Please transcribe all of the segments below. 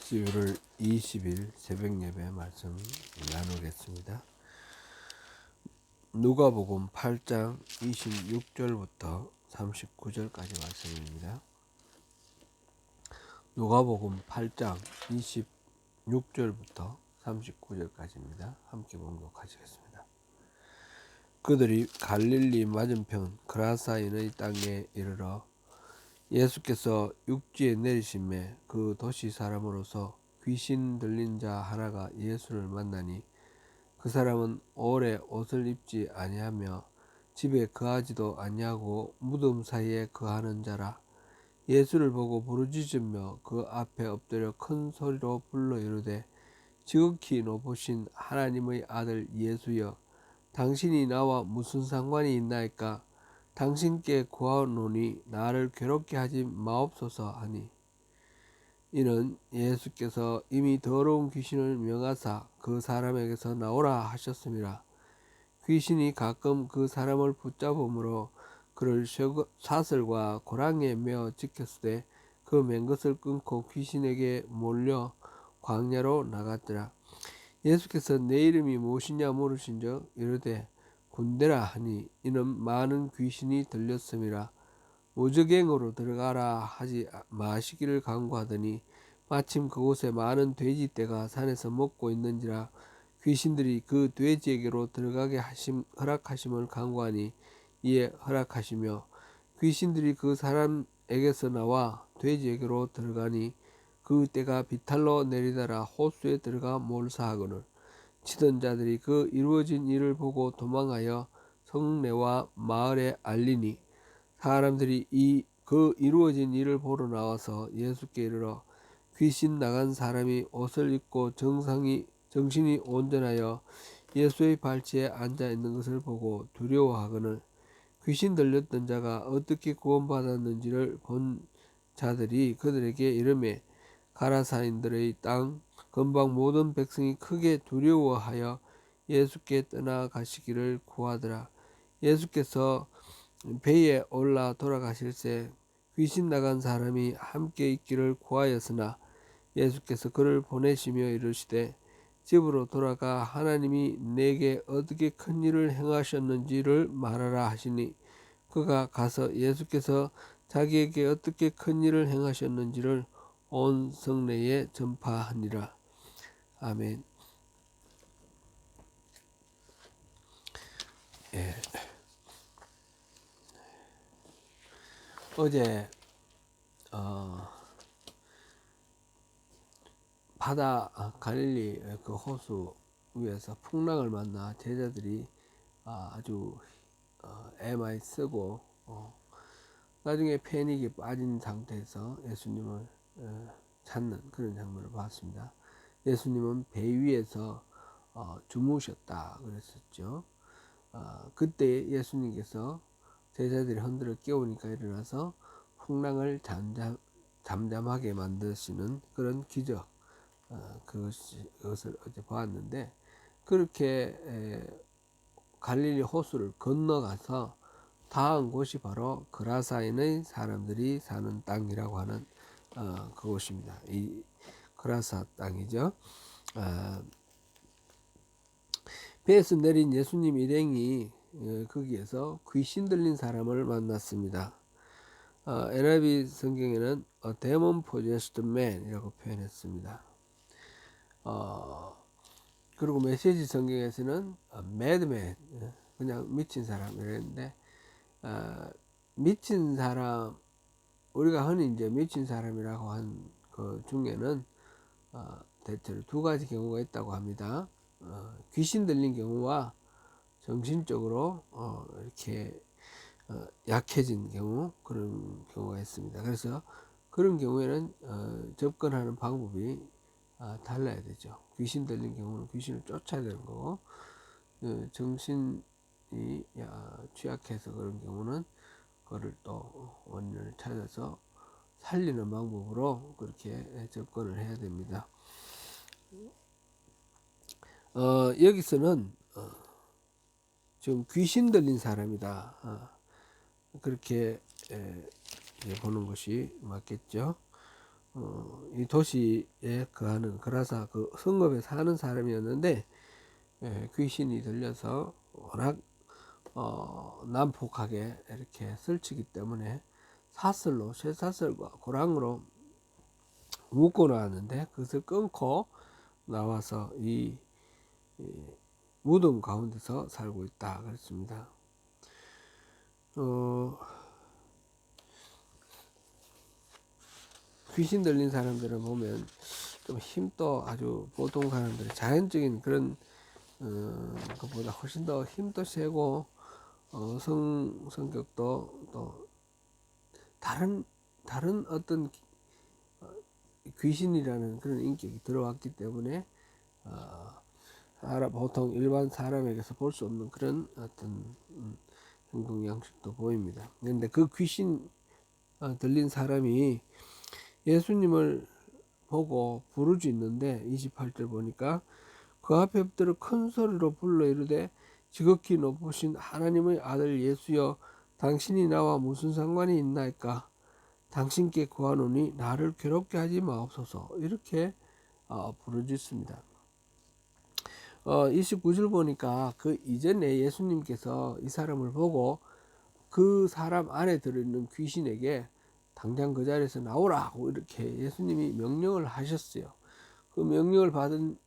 11월 20일 새벽 예배 말씀 나누겠습니다. 누가복음 8장 26절부터 39절까지 말씀입니다. 누가복음 8장 26절부터 39절까지입니다. 함께 봉독하시겠습니다. 그들이 갈릴리 맞은편 그라사인의 땅에 이르러 예수께서 육지에 내리심에 그 도시 사람으로서 귀신 들린 자 하나가 예수를 만나니 그 사람은 오래 옷을 입지 아니하며 집에 거하지도 아니하고 무덤 사이에 거하는 자라. 예수를 보고 부르짖으며 그 앞에 엎드려 큰 소리로 불러 이르되 지극히 높으신 하나님의 아들 예수여, 당신이 나와 무슨 상관이 있나이까? 당신께 구하노니 나를 괴롭게 하지 마옵소서 하니, 이는 예수께서 이미 더러운 귀신을 명하사 그 사람에게서 나오라 하셨음이라. 귀신이 가끔 그 사람을 붙잡음으로 그를 사슬과 고랑에 메어 지켰으되 그 맨 것을 끊고 귀신에게 몰려 광야로 나갔더라. 예수께서 내 이름이 무엇이냐 물으신즉 이르되 군대라 하니, 이는 많은 귀신이 들렸음이라. 무저갱으로 들어가라 하지 마시기를 간구하더니 마침 그곳에 많은 돼지떼가 산에서 먹고 있는지라. 귀신들이 그 돼지에게로 들어가게 허락하심을 간구하니 이에 허락하시며, 귀신들이 그 사람에게서 나와 돼지에게로 들어가니 그 떼가 비탈로 내리다라 호수에 들어가 몰사하거늘, 치던 자들이 그 이루어진 일을 보고 도망하여 성내와 마을에 알리니, 사람들이 그 이루어진 일을 보러 나와서 예수께 이르러 귀신 나간 사람이 옷을 입고 정신이 온전하여 예수의 발치에 앉아 있는 것을 보고 두려워하거늘, 귀신 들렸던 자가 어떻게 구원받았는지를 본 자들이 그들에게 이르매, 가라사인들의 땅 근방 모든 백성이 크게 두려워하여 예수께 떠나가시기를 구하더라. 예수께서 배에 올라 돌아가실새 귀신 나간 사람이 함께 있기를 구하였으나 예수께서 그를 보내시며 이르시되 집으로 돌아가 하나님이 내게 어떻게 큰 일을 행하셨는지를 말하라 하시니, 그가 가서 예수께서 자기에게 어떻게 큰 일을 행하셨는지를 온 성내에 전파하니라. 아멘. 예. 어제 갈릴리 그 호수 위에서 풍랑을 만나 제자들이 아주 애 많이 쓰고 나중에 패닉에 빠진 상태에서 예수님을 찾는 그런 장면을 봤습니다. 예수님은 배 위에서 주무셨다 그랬었죠. 그때 예수님께서 제자들이 흔들어 깨우니까 일어나서 풍랑을 잠잠하게 만드시는 그런 기적, 그것을 어제 보았는데, 그렇게 갈릴리 호수를 건너가서 닿은 곳이 바로 그라사인의 사람들이 사는 땅이라고 하는 그곳입니다. 이 그라사 땅이죠. 배에서 내린 예수님 일행이 거기에서 귀신 들린 사람을 만났습니다. NIV 성경에는 a demon possessed man 이라고 표현했습니다. 그리고 메시지 성경에서는 madman, 그냥 미친 사람이랬는데, 미친 사람, 우리가 흔히 이제 미친 사람이라고 한 그 중에는 대체로 두 가지 경우가 있다고 합니다. 귀신 들린 경우와 정신적으로 이렇게 약해진 경우, 그런 경우가 있습니다. 그래서 그런 경우에는 접근하는 방법이 달라야 되죠. 귀신 들린 경우는 귀신을 쫓아야 되는 거고, 정신이 취약해서 그런 경우는 그거를 또 원인을 찾아서 살리는 방법으로 그렇게 접근을 해야 됩니다. 여기서는 지금 귀신 들린 사람이다, 그렇게 보는 것이 맞겠죠. 이 도시에 거하는 그라사 그 성읍에 사는 사람이었는데 귀신이 들려서 워낙 난폭하게 이렇게 설치기 때문에 사슬로 쇠사슬과 고랑으로 묶어 놨는데 그것을 끊고 나와서 이 무덤 가운데서 살고 있다 그랬습니다. 귀신 들린 사람들을 보면 좀 힘도 아주 보통 사람들의 자연적인 그런 것보다 훨씬 더 힘도 세고 성격도 또 다른 어떤 귀신이라는 그런 인격이 들어왔기 때문에 보통 일반 사람에게서 볼 수 없는 그런 어떤 행동 양식도 보입니다. 그런데 그 귀신 들린 사람이 예수님을 보고 부르짖는데 28절 보니까 그 앞에 엎드려 큰 소리로 불러 이르되 지극히 높으신 하나님의 아들 예수여 당신이 나와 무슨 상관이 있나이까 당신께 구하노니 나를 괴롭게 하지 마옵소서 이렇게 부르짖습니다. 29절 보니까 그 이전에 예수님께서 이 사람을 보고 그 사람 안에 들어있는 귀신에게 당장 그 자리에서 나오라고 이렇게 예수님이 명령을 하셨어요. 그 명령을 받은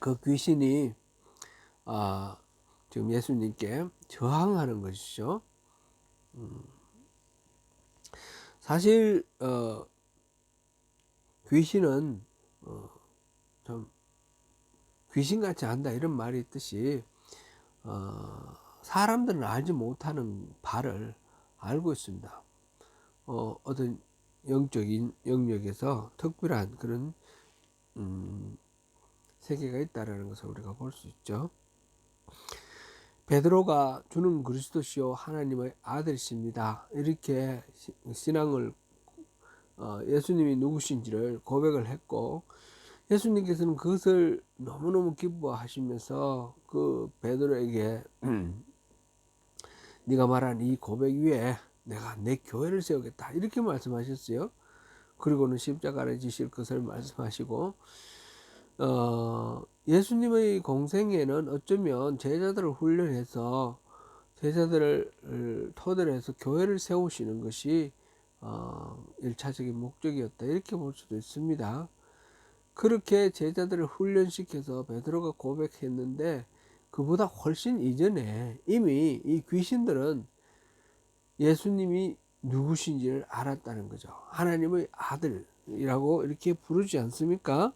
그 귀신이 지금 예수님께 저항하는 것이죠. 사실 귀신은 좀 귀신같이 한다 이런 말이 있듯이 사람들은 알지 못하는 바를 알고 있습니다. 어떤 영적인 영역에서 특별한 그런 세계가 있다라는 것을 우리가 볼 수 있죠. 베드로가 주는 그리스도시요 하나님의 아들이십니다. 이렇게 신앙을 예수님이 누구신지를 고백을 했고 예수님께서는 그것을 너무너무 기뻐하시면서 그 베드로에게 네가 말한 이 고백 위에 내가 내 교회를 세우겠다 이렇게 말씀하셨어요. 그리고는 십자가를 지실 것을 말씀하시고 예수님의 공생애는 어쩌면 제자들을 훈련해서 제자들을 토대로 해서 교회를 세우시는 것이 1차적인 목적이었다 이렇게 볼 수도 있습니다. 그렇게 제자들을 훈련시켜서 베드로가 고백했는데 그보다 훨씬 이전에 이미 이 귀신들은 예수님이 누구신지를 알았다는 거죠. 하나님의 아들이라고 이렇게 부르지 않습니까?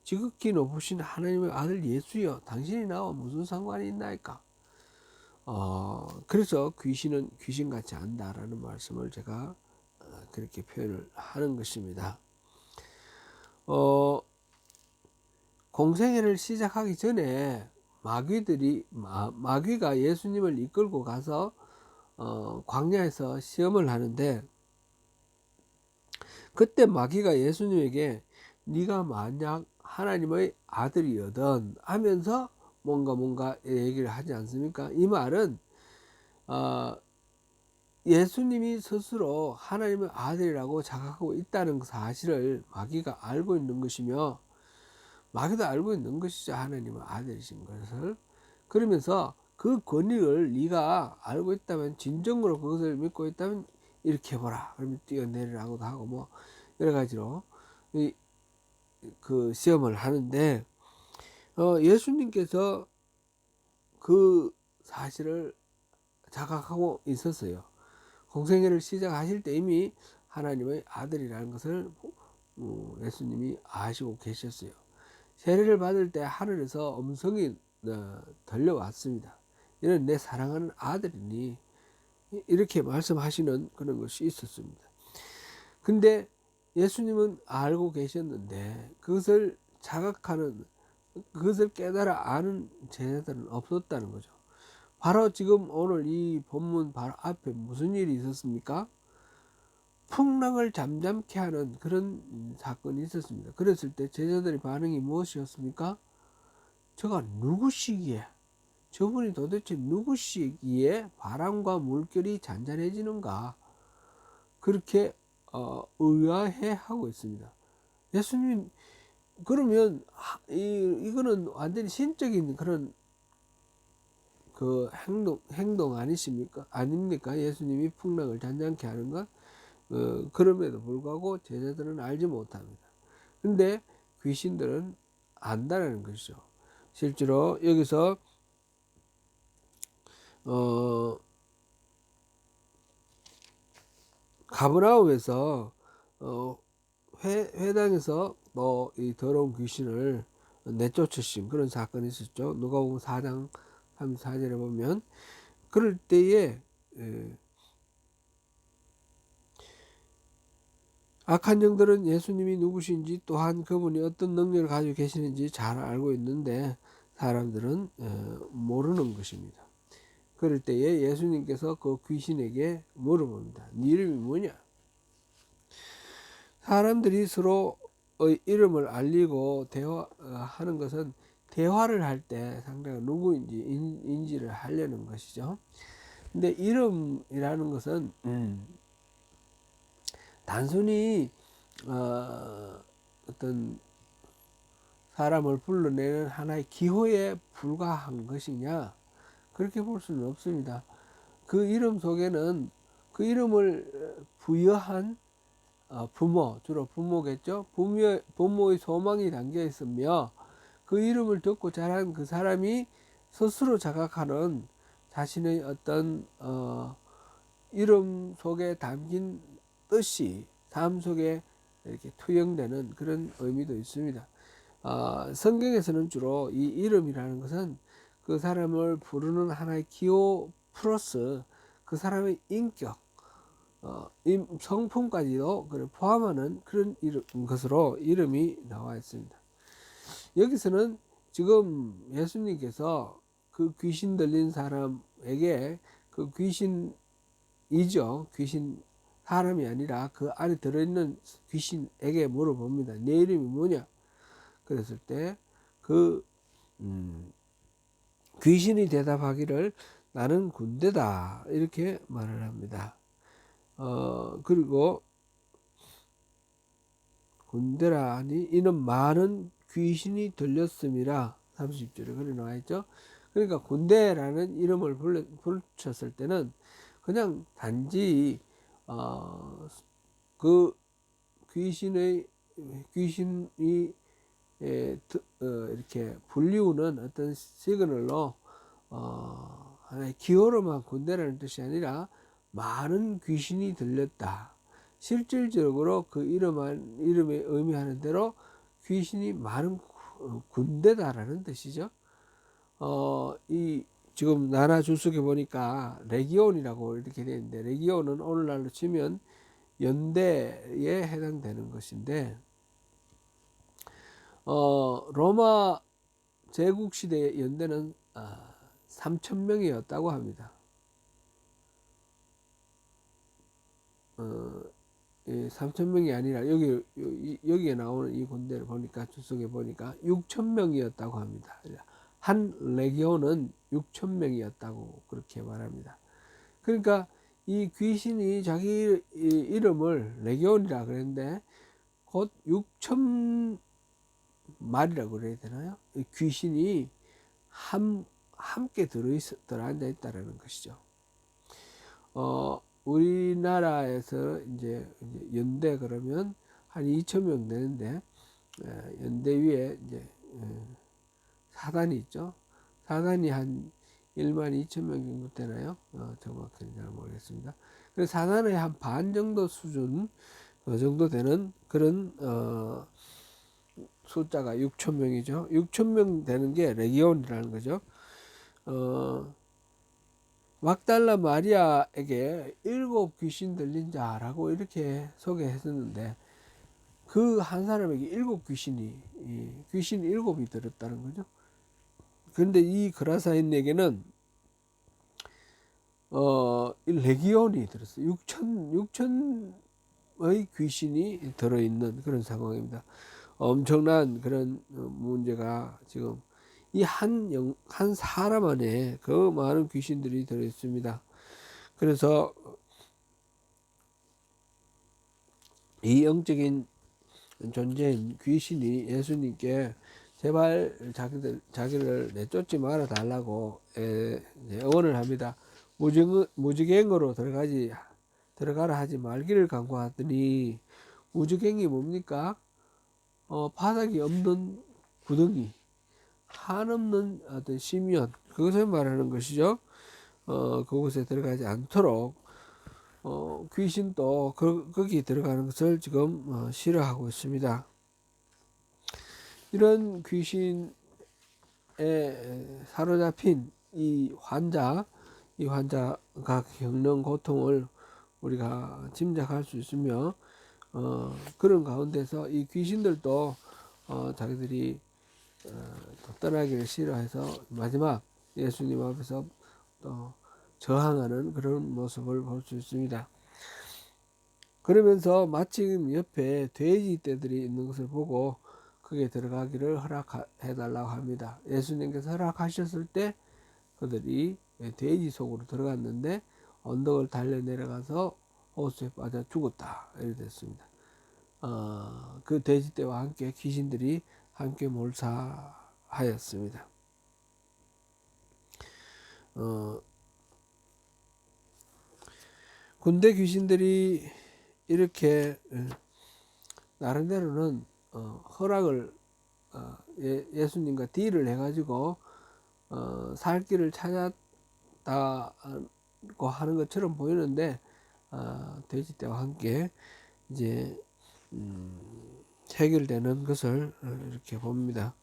지극히 높으신 하나님의 아들 예수여 당신이 나와 무슨 상관이 있나이까. 그래서 귀신은 귀신같이 한다라는 말씀을 제가 그렇게 표현을 하는 것입니다. 공생애를 시작하기 전에 마귀가 예수님을 이끌고 가서 광야에서 시험을 하는데 그때 마귀가 예수님에게 네가 만약 하나님의 아들이거든 하면서 뭔가 얘기를 하지 않습니까? 이 말은 예수님이 스스로 하나님의 아들이라고 자각하고 있다는 사실을 마귀가 알고 있는 것이며 마귀도 알고 있는 것이죠. 하나님의 아들이신 것을. 그러면서 그 권위를 네가 알고 있다면 진정으로 그것을 믿고 있다면 이렇게 해보라. 그러면 뛰어내리라고도 하고 뭐 여러 가지로 그 시험을 하는데 예수님께서 그 사실을 자각하고 있었어요. 공생애를 시작하실 때 이미 하나님의 아들이라는 것을 예수님이 아시고 계셨어요. 세례를 받을 때 하늘에서 음성이 들려왔습니다. 이는 내 사랑하는 아들이니 이렇게 말씀하시는 그런 것이 있었습니다. 근데 예수님은 알고 계셨는데 그것을 자각하는 그것을 깨달아 아는 제자들은 없었다는 거죠. 바로 지금 오늘 이 본문 바로 앞에 무슨 일이 있었습니까? 풍랑을 잠잠케 하는 그런 사건이 있었습니다. 그랬을 때 제자들의 반응이 무엇이었습니까? 저가 누구시기에, 저분이 도대체 누구시기에 바람과 물결이 잔잔해지는가, 그렇게 의아해 하고 있습니다. 예수님, 그러면 이거는 완전히 신적인 그런 그 행동 아니십니까? 아닙니까? 예수님이 풍랑을 잔잔케 하는 것. 그럼에도 불구하고 제자들은 알지 못합니다. 근데 귀신들은 안다라는 것이죠. 실제로 여기서 가버나움에서 회당에서 이 더러운 귀신을 내쫓으신 그런 사건이 있었죠. 누가복음 4장 34절에 보면, 그럴 때에 악한 영들은 예수님이 누구신지, 또한 그분이 어떤 능력을 가지고 계시는지 잘 알고 있는데 사람들은 모르는 것입니다. 그럴 때에 예수님께서 그 귀신에게 물어봅니다. 네 이름이 뭐냐? 사람들이 서로의 이름을 알리고 대화하는 것은 대화를 할 때 상대가 누구인지 인지를 하려는 것이죠. 근데 이름이라는 것은 단순히 어떤 사람을 불러내는 하나의 기호에 불과한 것이냐, 그렇게 볼 수는 없습니다. 그 이름 속에는 그 이름을 부여한 부모, 주로 부모겠죠. 부모의 소망이 담겨 있으며, 그 이름을 듣고 자란 그 사람이 스스로 자각하는 자신의 어떤 이름 속에 담긴 뜻이 삶 속에 이렇게 투영되는 그런 의미도 있습니다. 성경에서는 주로 이 이름이라는 것은 그 사람을 부르는 하나의 기호 플러스 그 사람의 인격, 성품까지도 포함하는 그런 것으로 이름이 나와 있습니다. 여기서는 지금 예수님께서 그 귀신 들린 사람에게, 그 귀신이죠, 귀신 사람이 아니라 그 안에 들어있는 귀신에게 물어봅니다. 내 이름이 뭐냐? 그랬을 때 그 귀신이 대답하기를 나는 군대다, 이렇게 말을 합니다. 그리고 군대라 하니 이는 많은 귀신이 들렸음이라 30절에 그래 나와 있죠. 그러니까 군대라는 이름을 붙였을 때는 그냥 단지 그 귀신이 이렇게 불리우는 어떤 시그널로 하나의 기호로만 군대라는 뜻이 아니라 많은 귀신이 들렸다. 실질적으로 그 이름에 의미하는 대로 귀신이 많은 군대다라는 뜻이죠. 이 지금 나라 주석에 보니까 레기온이라고 이렇게 되어 있는데, 레기온은 오늘날로 치면 연대에 해당되는 것인데, 로마 제국 시대의 연대는 3,000명이었다고 합니다. 3,000명이 아니라 여기에 나오는 이 군대를 보니까, 주석에 보니까 6,000명이었다고 합니다. 한 레기온은 6,000명이었다고 그렇게 말합니다. 그러니까 이 귀신이 자기 이름을 레기온이라 그랬는데 곧 6,000마리라고 그래야 되나요? 귀신이 함께 들어앉아 있다라는 것이죠. 우리나라에서 이제 연대 그러면 한 2,000명 되는데, 연대 위에 이제 사단이 있죠. 사단이 한 12,000명 정도 되나요? 정확히는 잘 모르겠습니다. 그래서 사단의 한 반 정도 수준, 정도 되는 그런 숫자가 6,000명이죠. 6,000명 되는 게 레기온이라는 거죠. 막달라 마리아에게 7 귀신 들린 자라고 이렇게 소개했었는데, 그 한 사람에게 7 귀신 7이 들었다는 거죠. 그런데 이 그라사인에게는 레기온이 들었어요. 6천의 귀신이 들어있는 그런 상황입니다. 엄청난 그런 문제가 지금 이 한 사람 안에 그 많은 귀신들이 들어 있습니다. 그래서 이 영적인 존재인 귀신이 예수님께 제발 자기를 내쫓지 말아 달라고 애원을 합니다. 무지갱으로 들어가라 하지 말기를 간구하더니, 무지갱이 뭡니까? 바닥이 없는 구덩이, 한없는 어떤 심연, 그것을 말하는 것이죠. 그곳에 들어가지 않도록 귀신도 거기 들어가는 것을 지금 싫어하고 있습니다. 이런 귀신에 사로잡힌 이 환자가 겪는 고통을 우리가 짐작할 수 있으며, 그런 가운데서 이 귀신들도 자기들이 또 떠나기를 싫어해서 마지막 예수님 앞에서 또 저항하는 그런 모습을 볼 수 있습니다. 그러면서 마침 옆에 돼지 떼들이 있는 것을 보고 거기에 들어가기를 허락해 달라고 합니다. 예수님께서 허락하셨을 때 그들이 돼지 속으로 들어갔는데 언덕을 달려 내려가서 호수에 빠져 죽었다, 이렇게 됐습니다. 그 돼지 떼와 함께 귀신들이 함께 몰사하였습니다. 군대 귀신들이 이렇게 나름대로는 허락을 예수님과 딜을 해가지고 살 길을 찾았다고 하는 것처럼 보이는데, 돼지 떼와 함께 이제 해결되는 것을 이렇게 봅니다.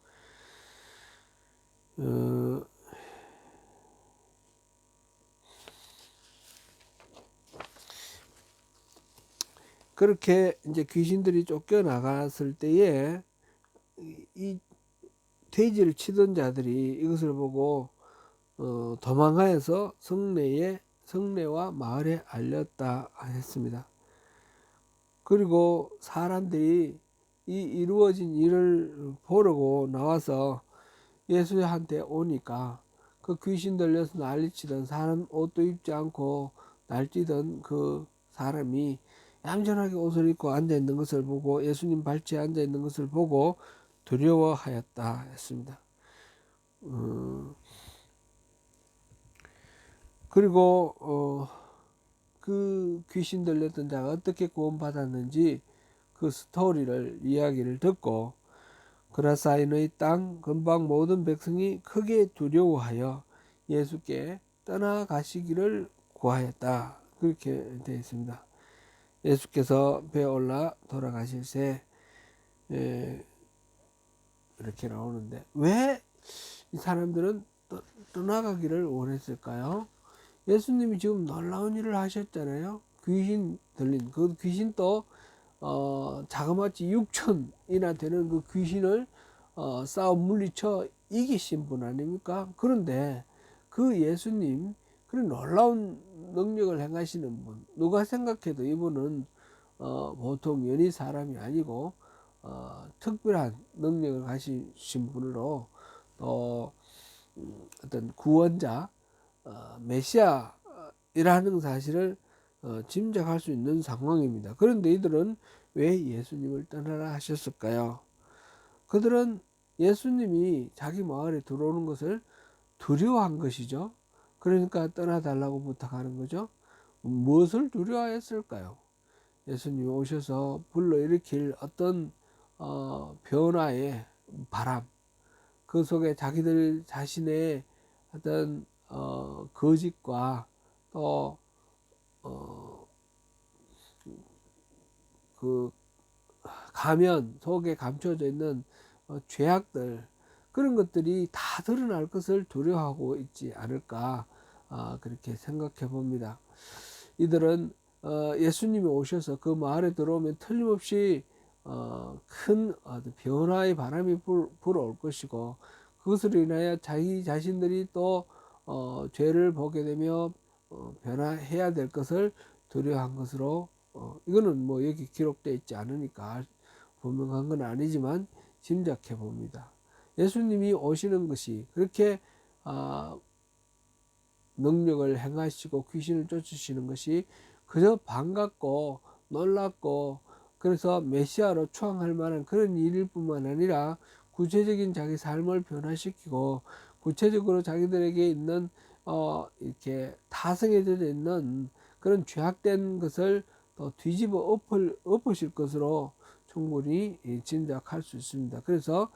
그렇게 이제 귀신들이 쫓겨나갔을 때에 이 돼지를 치던 자들이 이것을 보고 도망하여서 성내와 마을에 알렸다 했습니다. 그리고 사람들이 이 이루어진 일을 보려고 나와서 예수한테 오니까 그 귀신 들려서 난리치던 사람, 옷도 입지 않고 날뛰던 그 사람이 얌전하게 옷을 입고 앉아있는 것을 보고, 예수님 발치에 앉아있는 것을 보고 두려워하였다 했습니다. 그리고 그 귀신 들렸던 자가 어떻게 구원받았는지 그 스토리를, 이야기를 듣고 그라사인의 땅 근방 모든 백성이 크게 두려워하여 예수께 떠나가시기를 구하였다, 그렇게 되어 있습니다. 예수께서 배에 올라 돌아가실새 이렇게 나오는데, 왜 이 사람들은 떠나가기를 원했을까요? 예수님이 지금 놀라운 일을 하셨잖아요. 귀신 들린 그 귀신도 자그마치 6천이나 되는 그 귀신을 싸움 물리쳐 이기신 분 아닙니까? 그런데 그 예수님, 그런 놀라운 능력을 행하시는 분, 누가 생각해도 이분은 보통 연희 사람이 아니고 특별한 능력을 가지신 분으로, 또 어떤 구원자, 메시아이라는 사실을 짐작할 수 있는 상황입니다. 그런데 이들은 왜 예수님을 떠나라 하셨을까요? 그들은 예수님이 자기 마을에 들어오는 것을 두려워한 것이죠. 그러니까 떠나달라고 부탁하는 거죠. 무엇을 두려워했을까요? 예수님이 오셔서 불러일으킬 어떤 변화의 바람, 그 속에 자기들 자신의 어떤 거짓과 또 그 가면 속에 감춰져 있는 죄악들, 그런 것들이 다 드러날 것을 두려워하고 있지 않을까, 그렇게 생각해 봅니다. 이들은 예수님이 오셔서 그 마을에 들어오면 틀림없이 큰 변화의 바람이 불어올 것이고, 그것으로 인하여 자기 자신들이 또 죄를 보게 되며 변화해야 될 것을 두려워한 것으로, 이거는 뭐 여기 기록되어 있지 않으니까 분명한 건 아니지만 짐작해 봅니다. 예수님이 오시는 것이 그렇게 능력을 행하시고 귀신을 쫓으시는 것이 그저 반갑고 놀랍고 그래서 메시아로 추앙할 만한 그런 일일 뿐만 아니라 구체적인 자기 삶을 변화시키고 구체적으로 자기들에게 있는 이렇게 타성해져 있는 그런 죄악된 것을 또 뒤집어 엎으실 것으로 충분히 짐작할 수 있습니다. 그래서